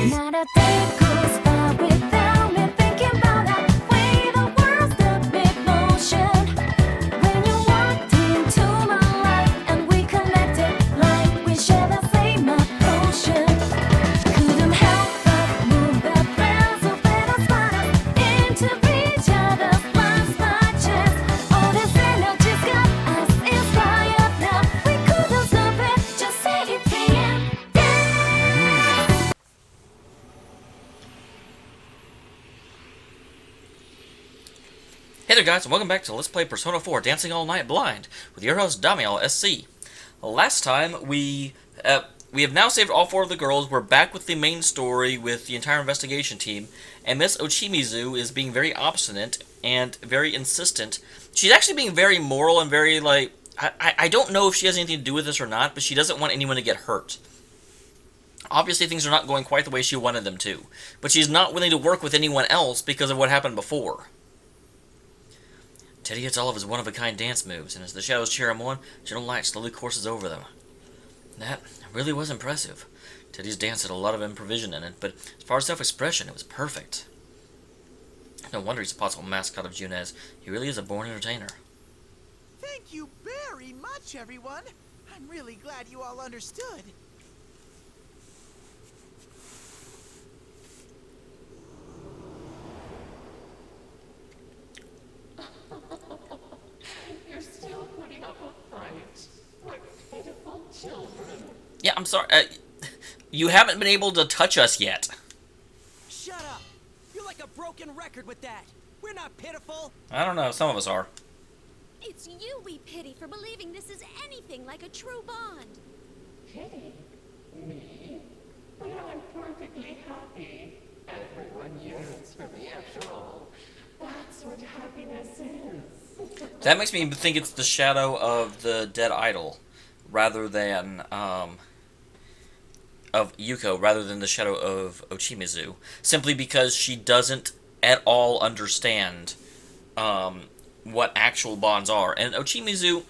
Not a day goes by without me thinking about the way the world stood with motion. When you walked into my life and we connected like we share the same emotion. Couldn't help but move the threads of better spiders into each other's lives by chance. All this energy's got us inspired now. We couldn't stop it, just say it again. Hey there guys, and welcome back to Let's Play Persona 4 Dancing All Night Blind with your host Dameol SC. Last time we have now saved all 4 of the girls. We're back with the main story with the entire investigation team, and Miss Ochimizu is being very obstinate and very insistent. She's actually being very moral and very I don't know if she has anything to do with this or not, but she doesn't want anyone to get hurt. Obviously things are not going quite the way she wanted them to, but she's not willing to work with anyone else because of what happened before. Teddy hits all of his one-of-a-kind dance moves, and as the shadows cheer him on, gentle light slowly courses over them. That really was impressive. Teddy's dance had a lot of improvisation in it, but as far as self-expression, it was perfect. No wonder he's a possible mascot of Junez. He really is a born entertainer. Thank you very much, everyone. I'm really glad you all understood. You're still putting up a fight, like pitiful children. Yeah, I'm sorry. You haven't been able to touch us yet. Shut up. You're like a broken record with that. We're not pitiful. I don't know. Some of us are. It's you we pity for believing this is anything like a true bond. Pity? Me? But I'm perfectly happy. Everyone yearns for me after all. That's what happiness is. That makes me think it's the shadow of the dead idol, rather than of Yuko, rather than the shadow of Ochimizu, simply because she doesn't at all understand what actual bonds are, and Ochimizu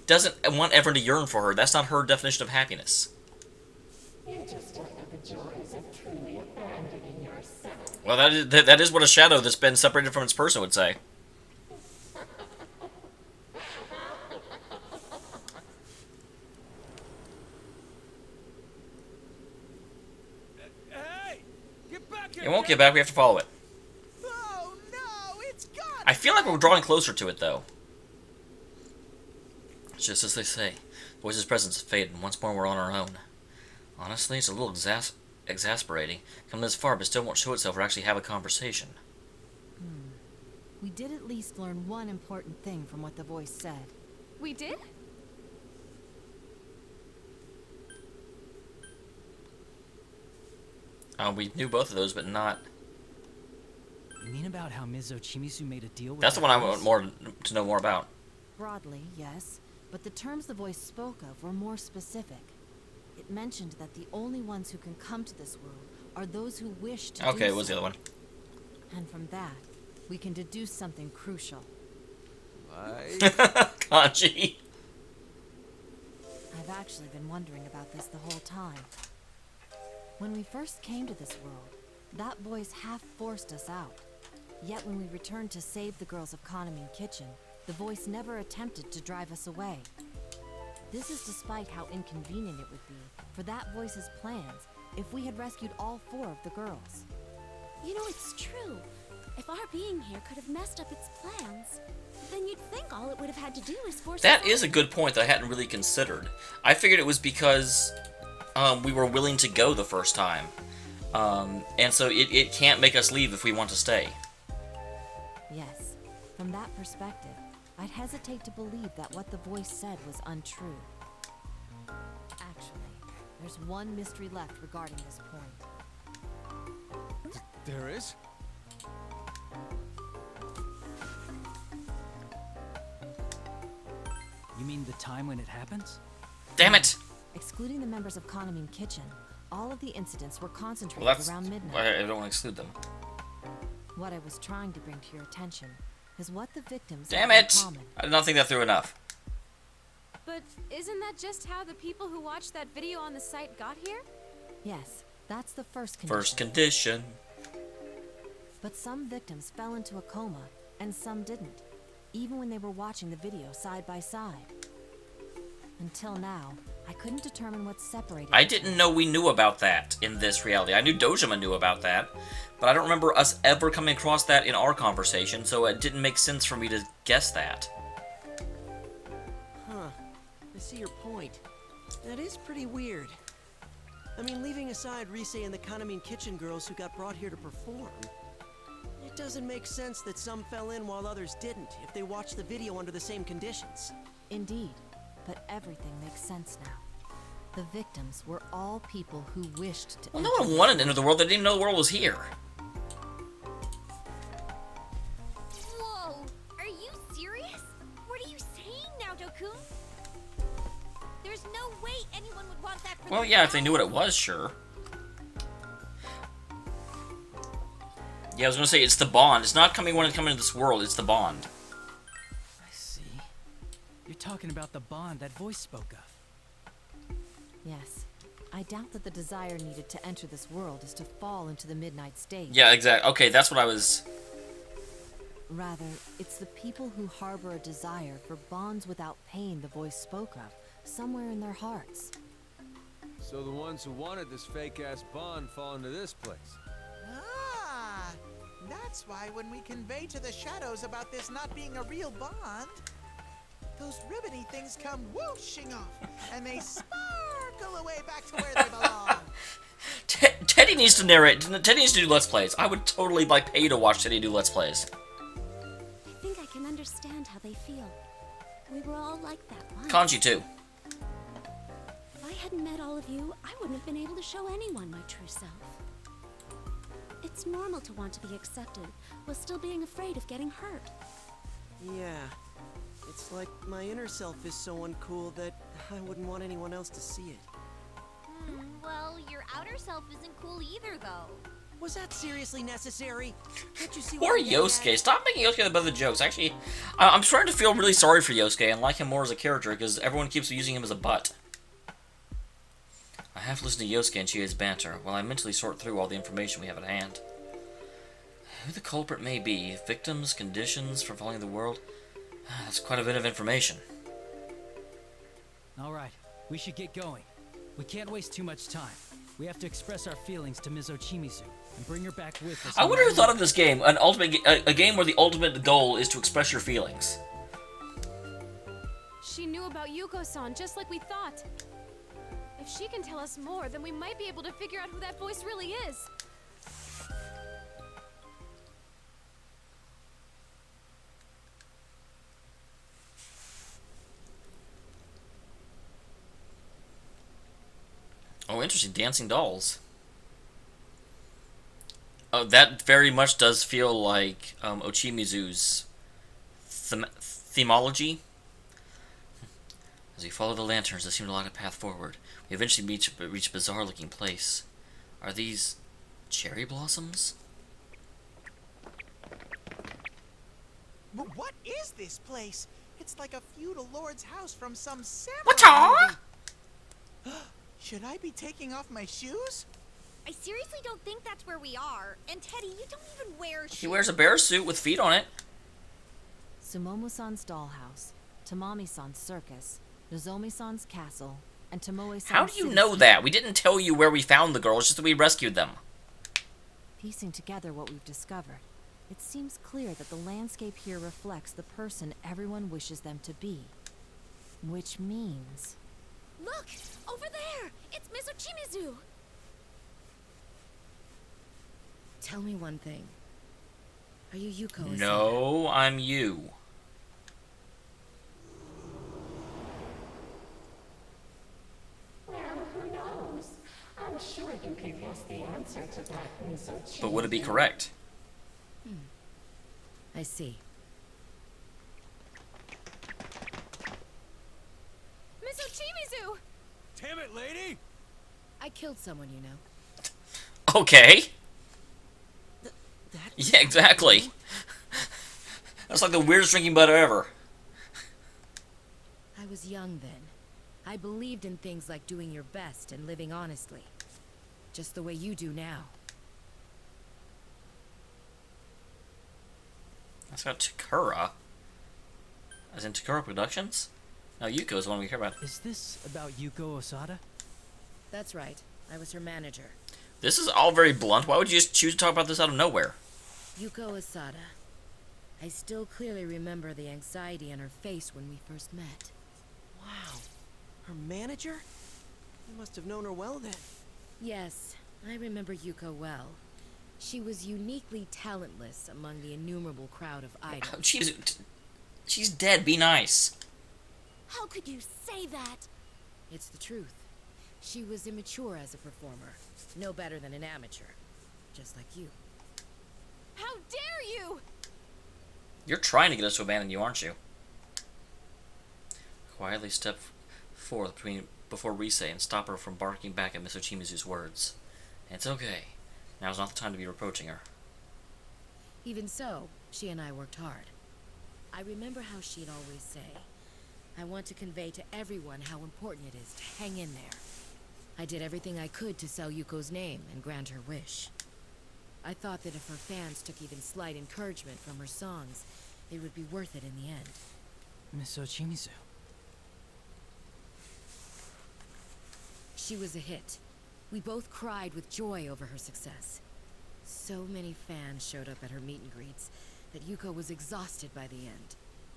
doesn't want everyone to yearn for her. That's not her definition of happiness. You just don't know the joys of truly abandoning yourself. Well, that is what a shadow that's been separated from its person would say. Hey! Get back here! It won't get back. We have to follow it. Oh no! It's gone! I feel like we're drawing closer to it, though. Just as they say, the voice's presence has faded, and once more we're on our own. Honestly, it's a little exasperating. Come this far, but still won't show itself or actually have a conversation. We did at least learn one important thing from what the voice said. We did? We knew both of those, but not... You mean about how Ms. Ochimizu made a deal with That's the one I want to know more about. Broadly, yes, but the terms the voice spoke of were more specific. It mentioned that the only ones who can come to this world are those who wish to do Okay, it was so. the other one. And from that, we can deduce something crucial. Kanji. I've actually been wondering about this the whole time. When we first came to this world, that voice half forced us out. Yet when we returned to save the girls of Kahneman Kitchen, the voice never attempted to drive us away. This is despite how inconvenient it would be for that voice's plans if we had rescued all 4 of the girls. You know, it's true. If our being here could have messed up its plans, then you'd think all it would have had to do is force That us is a out. good point that I hadn't really considered. I figured it was because we were willing to go the first time. And so it can't make us leave if we want to stay. Yes, from that perspective, I'd hesitate to believe that what the voice said was untrue. Actually, there's one mystery left regarding this point. There is? You mean the time when it happens? Damn it! Excluding the members of Kahneman Kitchen, all of the incidents were concentrated Well, that's around midnight. why I don't want to exclude them. What I was trying to bring to your attention is what the victims Damn have in it! common. I did not think that through enough. But isn't that just how the people who watched that video on the site got here? Yes, That's the first condition. First condition. But some victims fell into a coma, and some didn't, even when they were watching the video side by side. Until now, I couldn't determine what separated I the two. didn't know we knew about that in this reality. I knew Dojima knew about that, but I don't remember us ever coming across that in our conversation, so it didn't make sense for me to guess that. Huh. I see your point. That is pretty weird. I mean, leaving aside Rise and the Kaname kitchen girls who got brought here to perform, it doesn't make sense that some fell in while others didn't if they watched the video under the same conditions. Indeed, but everything makes sense now. The victims were all people who wished to Well, no enter one this wanted to world. enter the world. They didn't even know the world was here. Whoa! Are you serious? What are you saying now, Dokun? There's no way anyone would want that for Well, yeah, if they knew what it was, sure. Yeah, I was gonna say, it's the bond. It's not coming when it comes into this world, it's the bond. I see. You're talking about the bond that voice spoke of. Yes. I doubt that the desire needed to enter this world is to fall into the midnight state. Yeah, exactly. Okay, that's what I was... Rather, it's the people who harbor a desire for bonds without pain the voice spoke of, somewhere in their hearts. So the ones who wanted this fake-ass bond fall into this place. Ah, that's why when we convey to the shadows about this not being a real bond, those ribbony things come whooshing off, and they sparkle away back to where they belong. Teddy needs to narrate. Teddy needs to do Let's Plays. I would totally, like, pay to watch Teddy do Let's Plays. I think I can understand how they feel. We were all like that once. Kanji, too. If I hadn't met all of you, I wouldn't have been able to show anyone my true self. It's normal to want to be accepted while still being afraid of getting hurt. Yeah. It's like my inner self is so uncool that I wouldn't want anyone else to see it. Well, your outer self isn't cool either, though. Was that seriously necessary? Can't you see Poor what I'm getting Yosuke. at? Stop making Yosuke the butt of the jokes. Actually, I'm starting to feel really sorry for Yosuke and like him more as a character because everyone keeps using him as a butt. I have to listen to Yosuke and Chie's banter while I mentally sort through all the information we have at hand. Who the culprit may be, victims, conditions for falling in the world. That's quite a bit of information. All right, we should get going. We can't waste too much time. We have to express our feelings to Ms. Ochimizu and bring her back with us. I wonder who thought of this game, a game where the ultimate goal is to express your feelings. She knew about Yuko-san just like we thought. If she can tell us more, then we might be able to figure out who that voice really is. Oh, interesting. Dancing dolls. Oh, that very much does feel like Ochimizu's themology. As we follow the lanterns that seem to light a path forward, we eventually reach a bizarre-looking place. Are these cherry blossoms? What is this place? It's like a feudal lord's house from some samurai What-a? movie. Should I be taking off my shoes? I seriously don't think that's where we are. And Teddy, you don't even wear shoes. He wears a bear suit with feet on it. Sumomo-san's dollhouse, Tamami-san's circus, Nozomi-san's castle, and Tomoe-san's How do you city know seat. that? We didn't tell you where we found the girls, just that we rescued them. Piecing together what we've discovered, it seems clear that the landscape here reflects the person everyone wishes them to be. Which means... Look! Over there! It's Miss Ochimizu! Tell me one thing. Are you Yuko? No, I'm you. Well, who knows? I'm sure you can guess the answer to that, Ms. Ochimizu. But would it be correct? I see. Miss Ochimizu! Damn it, lady! I killed someone, you know. Okay. That Yeah, exactly. That's like the weirdest drinking butter ever. I was young then. I believed in things like doing your best and living honestly. just the way you do now. That's got Takura. As in Takura Productions? No, Yuko's the one we care about. Is this about Yuko Osada? That's right. I was her manager. This is all very blunt. Why would you just choose to talk about this out of nowhere? Yuko Osada. I still clearly remember the anxiety on her face when we first met. Wow. Her manager? You must have known her well then. Yes, I remember Yuko well. She was uniquely talentless among the innumerable crowd of idols. She's dead. Be nice. How could you say that? It's the truth. She was immature as a performer. No better than an amateur. Just like you. How dare you! You're trying to get us to abandon you, aren't you? Quietly step forth before Rise and stop her from barking back at Miss Ochimizu's words. It's okay. Now's not the time to be reproaching her. Even so, she and I worked hard. I remember how she'd always say, I want to convey to everyone how important it is to hang in there. I did everything I could to sell Yuko's name and grant her wish. I thought that if her fans took even slight encouragement from her songs, it would be worth it in the end. Miss Ochimizu. She was a hit. We both cried with joy over her success. So many fans showed up at her meet and greets that Yuko was exhausted by the end,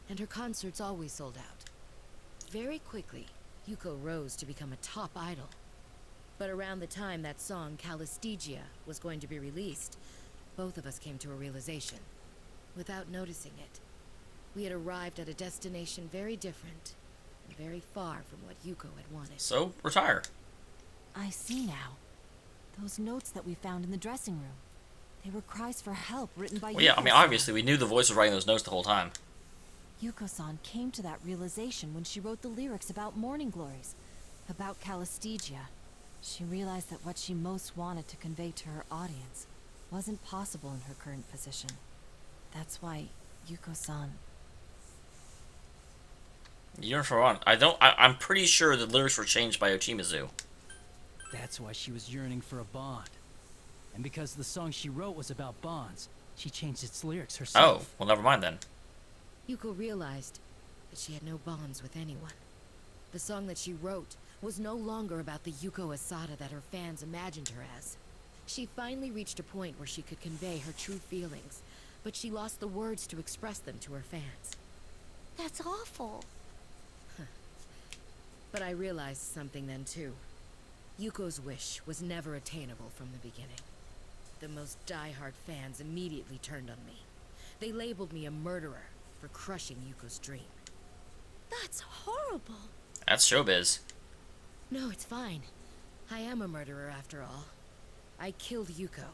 and her concerts always sold out. Very quickly, Yuko rose to become a top idol. But around the time that song, Calistigia, was going to be released, both of us came to a realization. Without noticing it, we had arrived at a destination very different, and very far from what Yuko had wanted. So, retire. I see now. Those notes that we found in the dressing room. They were cries for help written by Well, yeah, I mean, Yuko-san. obviously, we knew the voice was writing those notes the whole time. Yuko-san came to that realization when she wrote the lyrics about Morning Glories, about Calistigia. She realized that what she most wanted to convey to her audience wasn't possible in her current position. That's why Yuko-san... You're wrong. I'm pretty sure the lyrics were changed by Ochimizu. That's why she was yearning for a bond. And because the song she wrote was about bonds, she changed its lyrics Oh, herself. well, never mind then. Yuko realized that she had no bonds with anyone. The song that she wrote was no longer about the Yuko Asada that her fans imagined her as. She finally reached a point where she could convey her true feelings, but she lost the words to express them to her fans. That's awful. But I realized something then too. Yuko's wish was never attainable from the beginning. The most die-hard fans immediately turned on me. They labeled me a murderer for crushing Yuko's dream. That's horrible. That's showbiz. No, it's fine. I am a murderer after all. I killed Yuko,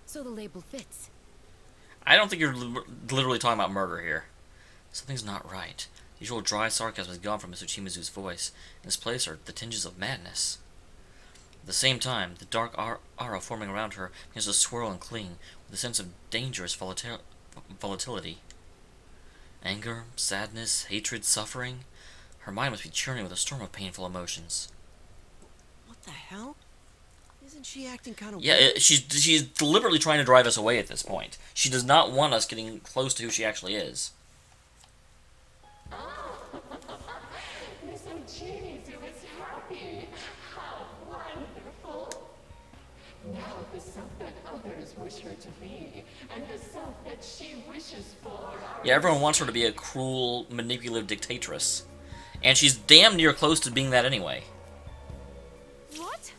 so the label fits. I don't think you're literally talking about murder here. Something's not right. The usual dry sarcasm is gone from Miss Ochimizu's voice. In its place are the tinges of madness. At the same time, the dark aura forming around her begins to swirl and cling with a sense of dangerous volatility. Anger, sadness, hatred, suffering. Her mind must be churning with a storm of painful emotions. What the hell? Isn't she acting kind of Yeah, weird? she's deliberately trying to drive us away at this point. She does not want us getting close to who she actually is. Miss Ochimizu is happy. How wonderful. Now the self that others wish her to be, and the self that she wishes for are... Yeah, everyone wants her to be a cruel, manipulative dictatress. And she's damn near close to being that anyway. What?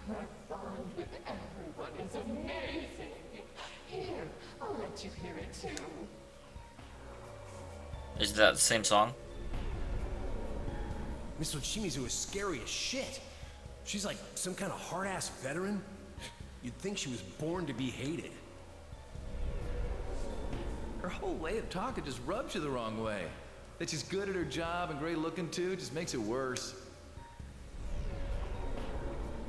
Her bond with everyone is amazing. Here, I'll let you hear it too. Is that the same song? Miss Ochimizu is scary as shit. She's like some kind of hard-ass veteran. You'd think she was born to be hated. Her whole way of talking just rubs you the wrong way. That she's good at her job and great looking too just makes it worse.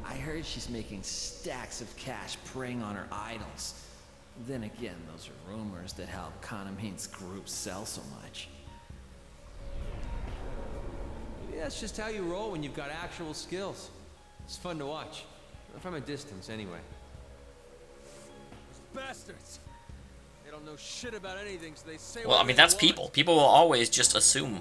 I heard she's making stacks of cash preying on her idols. Then again, those are rumors that help Kanamine's group sell so much. Maybe that's just how you roll when you've got actual skills. It's fun to watch. From a distance, anyway. Bastards! They don't know shit about anything, so they say Well, I whatever mean, they that's want. people. People will always just assume.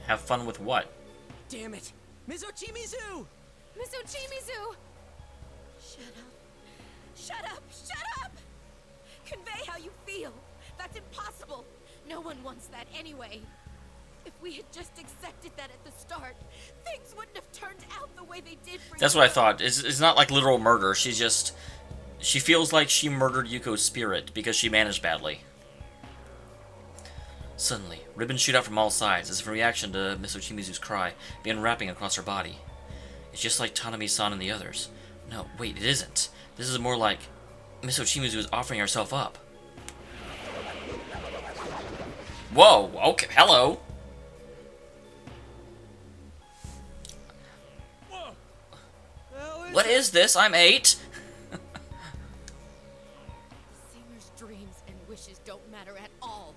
Have fun with what? Damn it! Ms. Ochimizu! Miss Ochimizu! Shut up. Shut up! Shut up! Convey how you feel. That's impossible. No one wants that anyway. If we had just accepted that at the start, things wouldn't have turned out the way they did for That's what I thought. It's not like literal murder. She's just... She feels like she murdered Yuko's spirit because she managed badly. Suddenly, ribbons shoot out from all sides, as if in reaction to Miss Ochimizu's cry, began wrapping across her body. It's just like Tanami-san and the others. No, wait, it isn't. This is more like Miss Ochimizu is offering herself up. Whoa, okay, hello. What is this? I'm 8. Singer's dreams and wishes don't matter at all.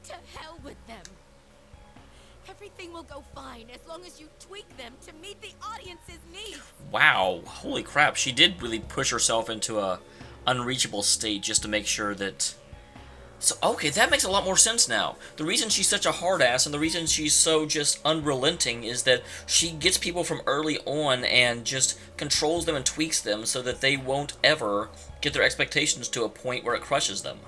To hell with them. Everything will go fine as long as you tweak them to meet the audience's needs. Wow, holy crap, she did really push herself into a unreachable state just to make sure that... So, okay, that makes a lot more sense now. The reason she's such a hard ass and the reason she's so just unrelenting is that she gets people from early on and just controls them and tweaks them so that they won't ever get their expectations to a point where it crushes them.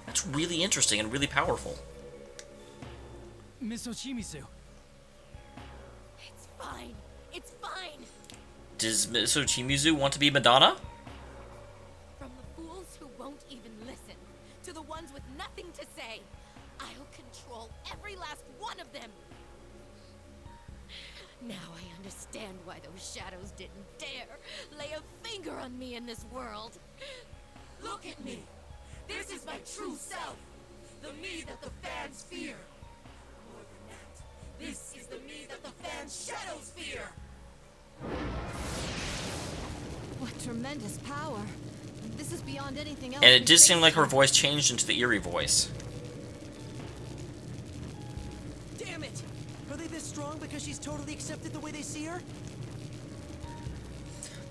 That's really interesting and really powerful. Miss Ochimizu. It's fine. It's fine. Does Miss Ochimizu want to be Madonna? From the fools who won't even listen, to the ones with nothing to say, I'll control every last one of them. Now I understand why those shadows didn't dare lay a finger on me in this world. Look at me. This is my true self. The me that the fans fear. More than that, this is the me that the fans' shadows fear. What tremendous power. This is beyond anything else. And it we've did seem faced like her yet. voice changed into the eerie voice. Damn it! Are they this strong because she's totally accepted the way they see her?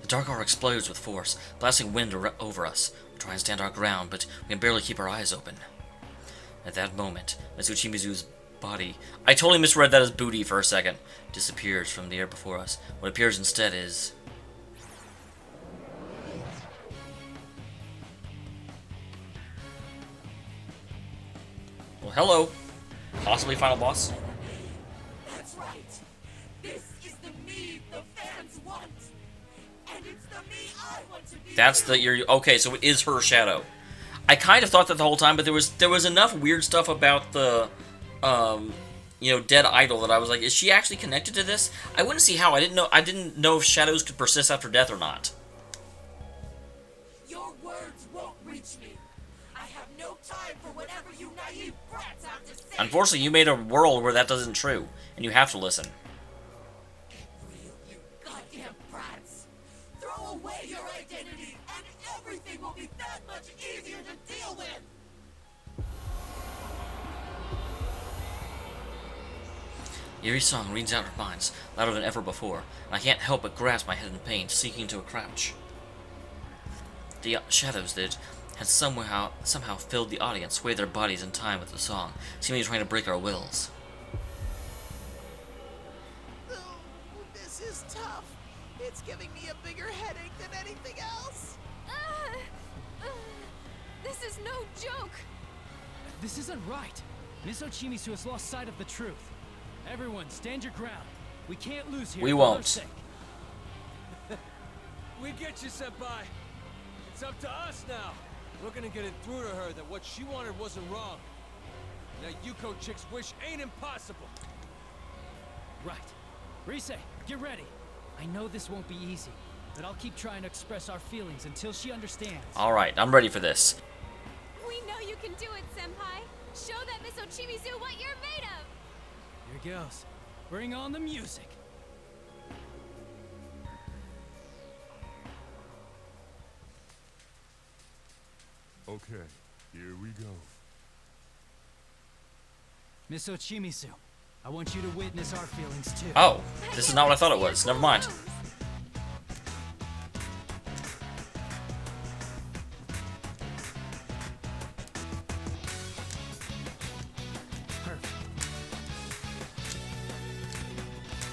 The dark aura explodes with force, blasting wind over us. We try and stand our ground, but we can barely keep our eyes open. At that moment, Miss Ochimizu's body, I totally misread that as booty for a second, disappears from the air before us. What appears instead is... Well, hello. Possibly final boss. That's right. This is the me the fans want. And it's the me I want to be. That's the... Okay, so it is her shadow. I kind of thought that the whole time, but there was enough weird stuff about the... dead idol that I was like, is she actually connected to this? I wouldn't see how. I didn't know if shadows could persist after death or not. Your words won't reach me. I have no time for whatever you naive brats have to say. Unfortunately, you made a world where that isn't true, and you have to listen. Real, you goddamn brats. Throw away your identity, and everything will be that much easier to deal with. Eerie song rings out in our minds, louder than ever before, and I can't help but grasp my head in pain, seeking to a crouch. The shadows that had somehow filled the audience sway their bodies in time with the song, seemingly trying to break our wills. Oh, this is tough. It's giving me a bigger headache than anything else. This is no joke. This isn't right. Miss Ochimizu has lost sight of the truth. Everyone, stand your ground. We can't lose here. We for won't. her sake. We get you, Senpai. It's up to us now. We're gonna get it through to her that what she wanted wasn't wrong. That Yuko chick's wish ain't impossible. Right. Rise, get ready. I know this won't be easy, but I'll keep trying to express our feelings until she understands. Alright, I'm ready for this. We know you can do it, Senpai. Show that Miss Ochimizu what you're made of. Here goes. Bring on the music. Okay, here we go. Miss Ochimizu, I want you to witness our feelings too. Oh, this is not what I thought it was. Never mind. Perfect.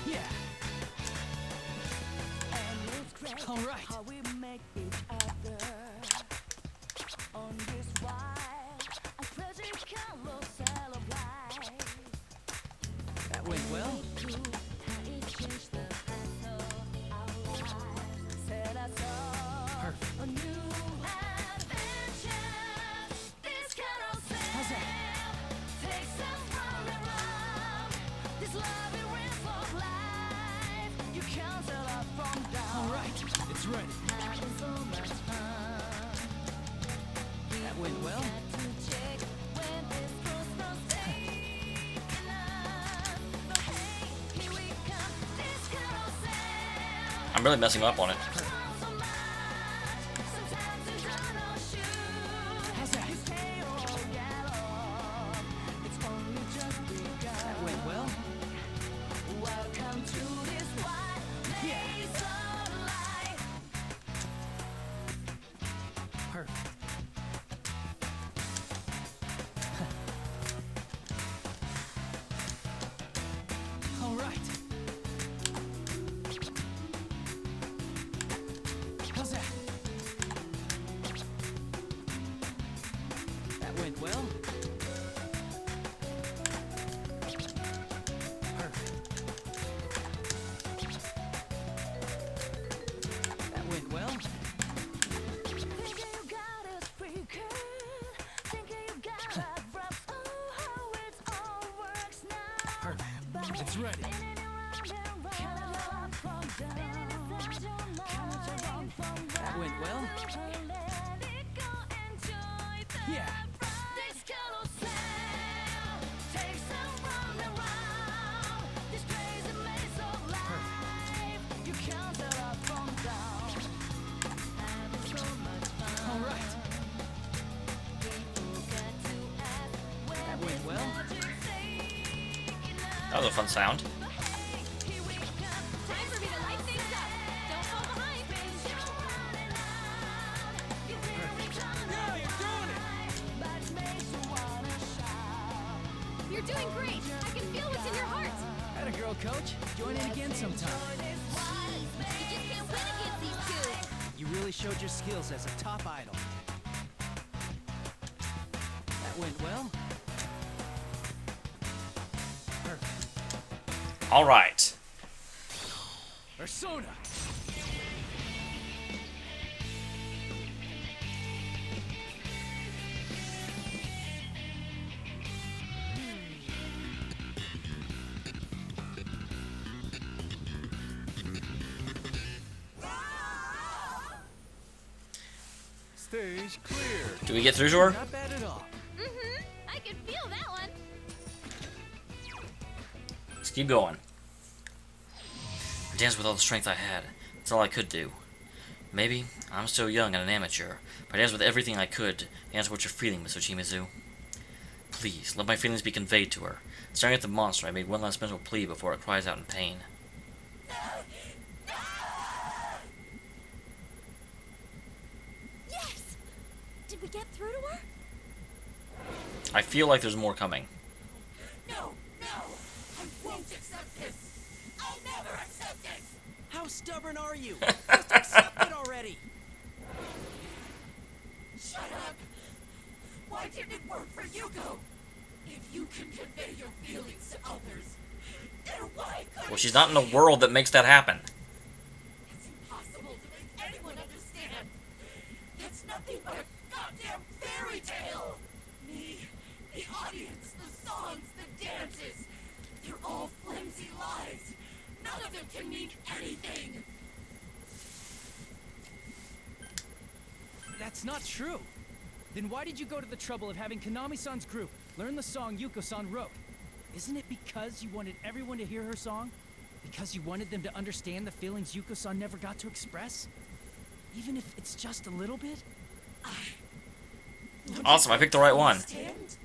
Yeah. All right. That went well. Perfect. How's that? All right, it's ready. That went well. I'm really messing up on it. How's that? That went well. Yeah. Perfect. All right. How's that? That went well. Perfect. That went well. Perfect. It's ready. That went well. Yeah. All right. That went well. That was a fun sound. Time for me to light things up. Don't fall behind. You're doing great. I can feel what's in your heart. Atta girl, coach. Join in again sometime. You just can't win against these two. You really showed your skills as a top idol. That went well. Perfect. All right. Persona! Stage clear. Do we get through to her? Not bad at all. Mm-hmm. I can feel that one. Let's keep going. I danced with all the strength I had. That's all I could do. Maybe I'm still young and an amateur, but I danced with everything I could to answer what you're feeling, Miss Ochimizu. Please, let my feelings be conveyed to her. Staring at the monster, I made one last mental plea before it cries out in pain. Yes! Did we get through to her? I feel like there's more coming. No, no! I won't accept this! I'll never accept it! How stubborn are you? Just accept it already. Shut up! Why didn't it work for Yuko? If you can convey your feelings to others, then why couldn't Well, she's not in a world that makes that happen. It's impossible to make anyone understand. That's nothing but a goddamn fairy tale. Me, the audience, the songs, the dances, they're all flimsy lies. None of them can mean anything. That's not true. Then why did you go to the trouble of having Konami-san's group learn the song Yuko-san wrote? Isn't it because you wanted everyone to hear her song? Because you wanted them to understand the feelings Yuko-san never got to express? Even if it's just a little bit? Awesome, I picked the right one. Understand?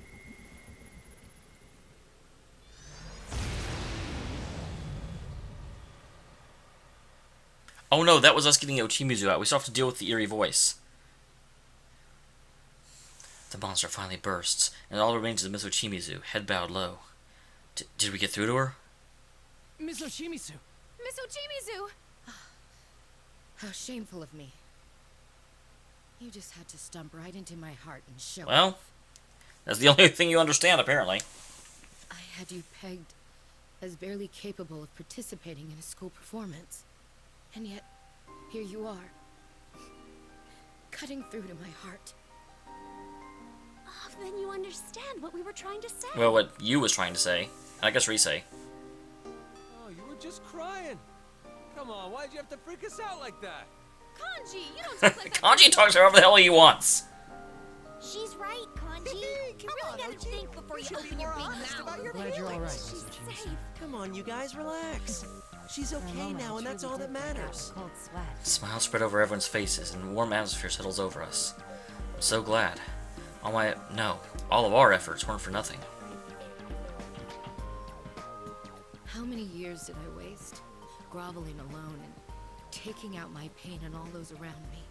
Oh no, that was us getting Ochimizu out. We still have to deal with the eerie voice. The monster finally bursts, and all that remains is Miss Ochimizu, head bowed low. Did we get through to her? Miss Ochimizu! Miss Ochimizu! How shameful of me. You just had to stomp right into my heart and show Well, off. that's the only thing you understand, apparently. I had you pegged as barely capable of participating in a school performance. And yet, here you are. Cutting through to my heart. Oh, then you understand what we were trying to say. Well, what you was trying to say. And I guess Rise. Oh, you were just crying. Come on, why'd you have to freak us out like that? Kanji, you don't talk like that. Kanji talks however the hell he wants. She's right, Kanji. You really gotta think before you open your big mouth. Glad you're alright, Miss She's Ochimizu. safe. Come on, you guys, relax. She's For a okay moment, now, and I that's truly all that did feel matters. Cold sweat. Smiles spread over everyone's faces, and a warm atmosphere settles over us. I'm so glad. All of our efforts weren't for nothing. How many years did I waste? Groveling alone and taking out my pain on all those around me.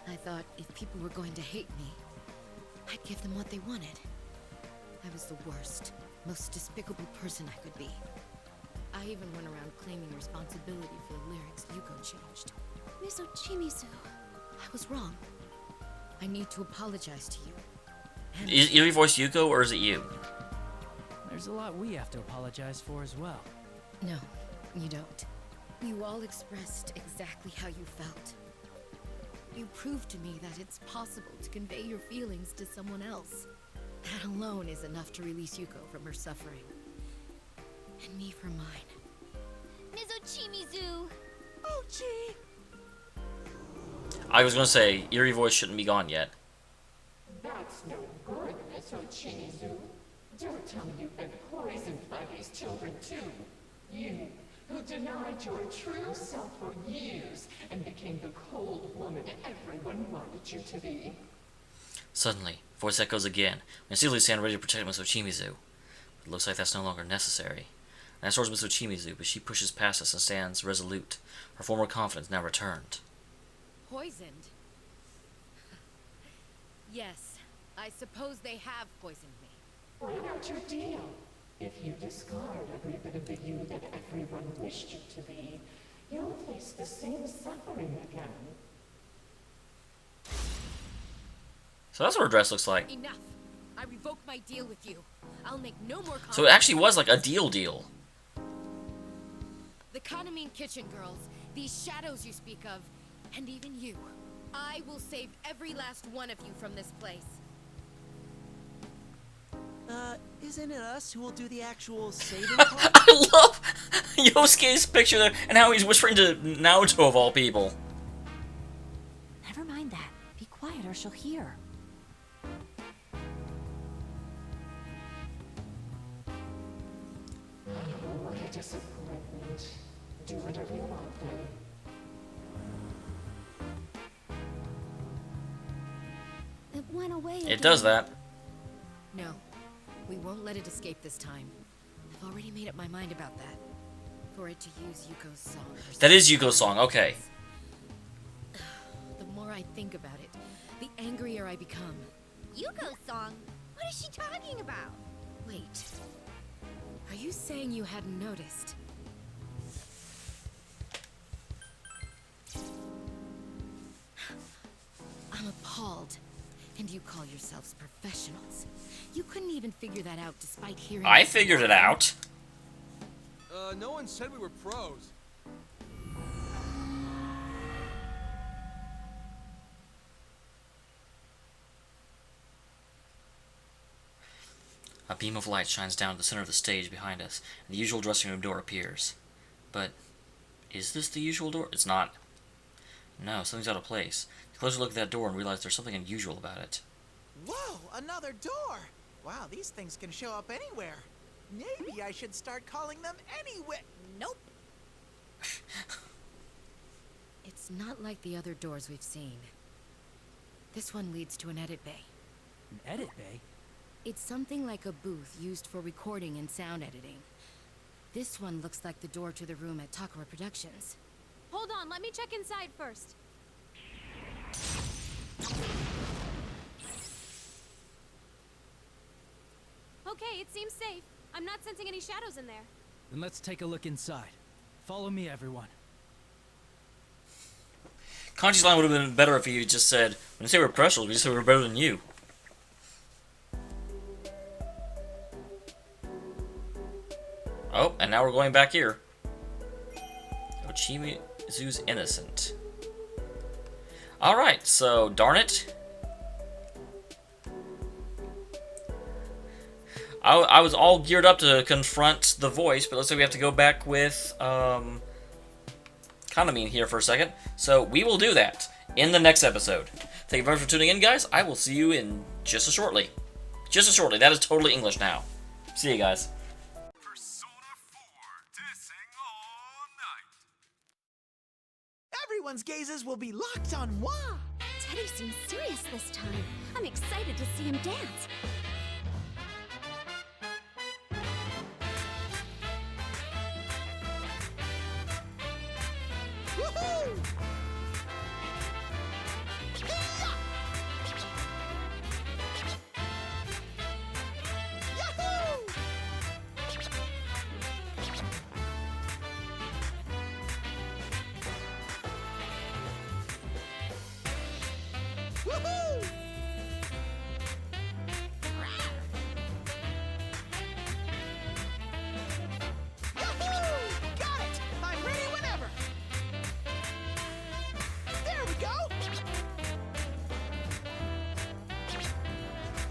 I thought if people were going to hate me, I'd give them what they wanted. I was the worst, most despicable person I could be. I even went around claiming responsibility for the lyrics Yuko changed. Miss Ochimizu. I was wrong. I need to apologize to you. And Is eerie voice Yuko, or is it you? There's a lot we have to apologize for as well. no, you don't. You all expressed exactly how you felt. You proved to me that it's possible to convey your feelings to someone else. That alone is enough to release Yuko from her suffering. And me from mine. Miss Ochimizu. Ochi! I was gonna say, eerie voice shouldn't be gone yet. That's no good, Miss Ochimizu. Don't tell me you've been poisoned by these children too. You, who denied your true self for years and became the cold woman everyone wanted you to be. Suddenly, voice echoes again. We see stand ready to protect Miss Ochimizu. But it looks like that's no longer necessary. And I towards Miss Ochimizu, but she pushes past us and stands resolute. Her former confidence now returned. Poisoned? Yes, I suppose they have poisoned me. What about your deal? If you discard every bit of the you that everyone wished you to be, you'll face the same suffering again. So that's what her dress looks like. Enough! I revoke my deal with you. I'll make no more comments. So it actually was like a deal. The Kanamine Kitchen girls, these shadows you speak of, and even you. I will save every last one of you from this place. Isn't it us who will do the actual saving part? I love Yosuke's picture there and how he's whispering to Naoto of all people. Never mind that. Be quiet or she'll hear. Oh, what a disappointment. Do whatever you want then. It went away It does that. No, we won't let it escape this time. I've already made up my mind about that. For it to use Yuko's song. That is Yuko's song, okay. The more I think about it, the angrier I become. Yuko's song? What is she talking about? Wait. Are you saying you hadn't noticed? I'm appalled. And you call yourselves professionals. You couldn't even figure that out despite hearing... I figured it out. No one said we were pros. A beam of light shines down to the center of the stage behind us, and the usual dressing room door appears. But, is this the usual door? It's not. No, something's out of place. Take a closer look at that door and realize there's something unusual about it. Whoa, another door! Wow, these things can show up anywhere. Maybe I should start calling them anywhere. Nope. It's not like the other doors we've seen. This one leads to an edit bay. An edit bay? It's something like a booth used for recording and sound editing. This one looks like the door to the room at Takara Productions. Hold on, let me check inside first. Okay, it seems safe. I'm not sensing any shadows in there. Then let's take a look inside. Follow me, everyone. Kanji's line would have been better if he just said, when you say we're professionals, we just say we're better than you. Oh, and now we're going back here. Ochimizu's innocent. Alright, so, darn it. I was all geared up to confront the voice, but looks like we have to go back with, Kanami here for a second. So, we will do that in the next episode. Thank you very much for tuning in, guys. I will see you in just as shortly. Just as shortly. That is totally English now. See you guys. Everyone's gazes will be locked on moi. Teddy seems serious this time. I'm excited to see him dance. Woohoo! Yahoo! Woohoo! Yahoo! Got it! I'm ready whenever! There we go!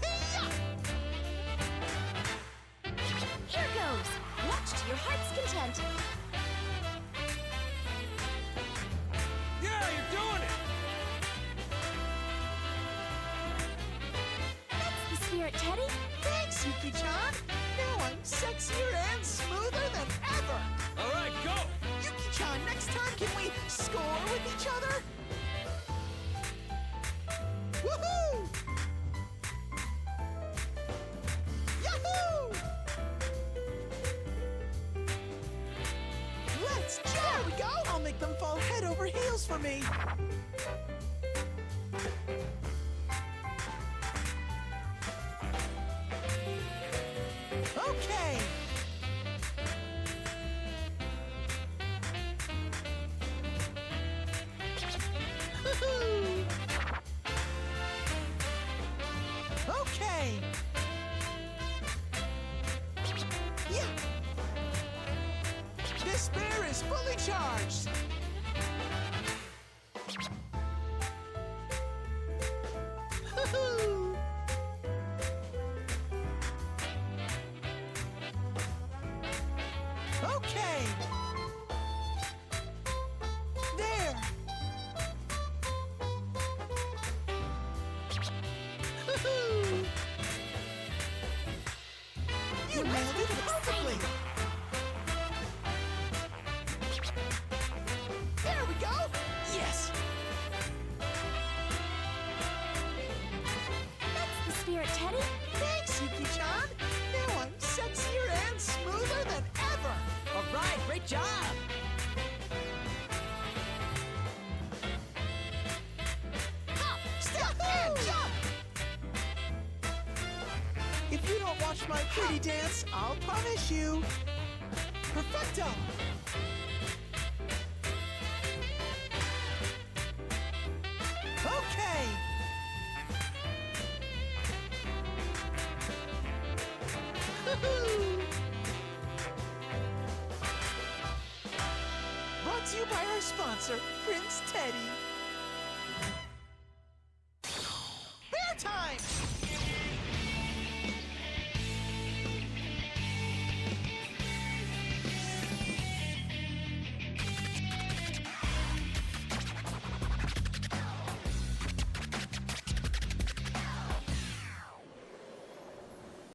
Hey-ya! Here goes. Watch to your heart's content. Yeah, you're doing it! That's the spirit, Teddy. Thanks, Yuki-chan! Now I'm sexier and smoother than ever! All right, go! Yuki-chan, next time can we score with each other? Woohoo! Yahoo! Let's jump! There we go! I'll make them fall head over heels for me! Okay! Woohoo! Okay! Yeah! This spear is fully charged! Woohoo! Okay! There! Woohoo! You nailed it perfectly! There we go! Yes! That's the spirit, Teddy. Thanks, Yuki-chan! Now I'm sexier and smoother than ever! All right, great job! Hop, step, and jump! If you don't watch my pretty dance, I'll punish you! Perfecto! Okay! Woohoo! Brought to you by our sponsor, Prince Teddy.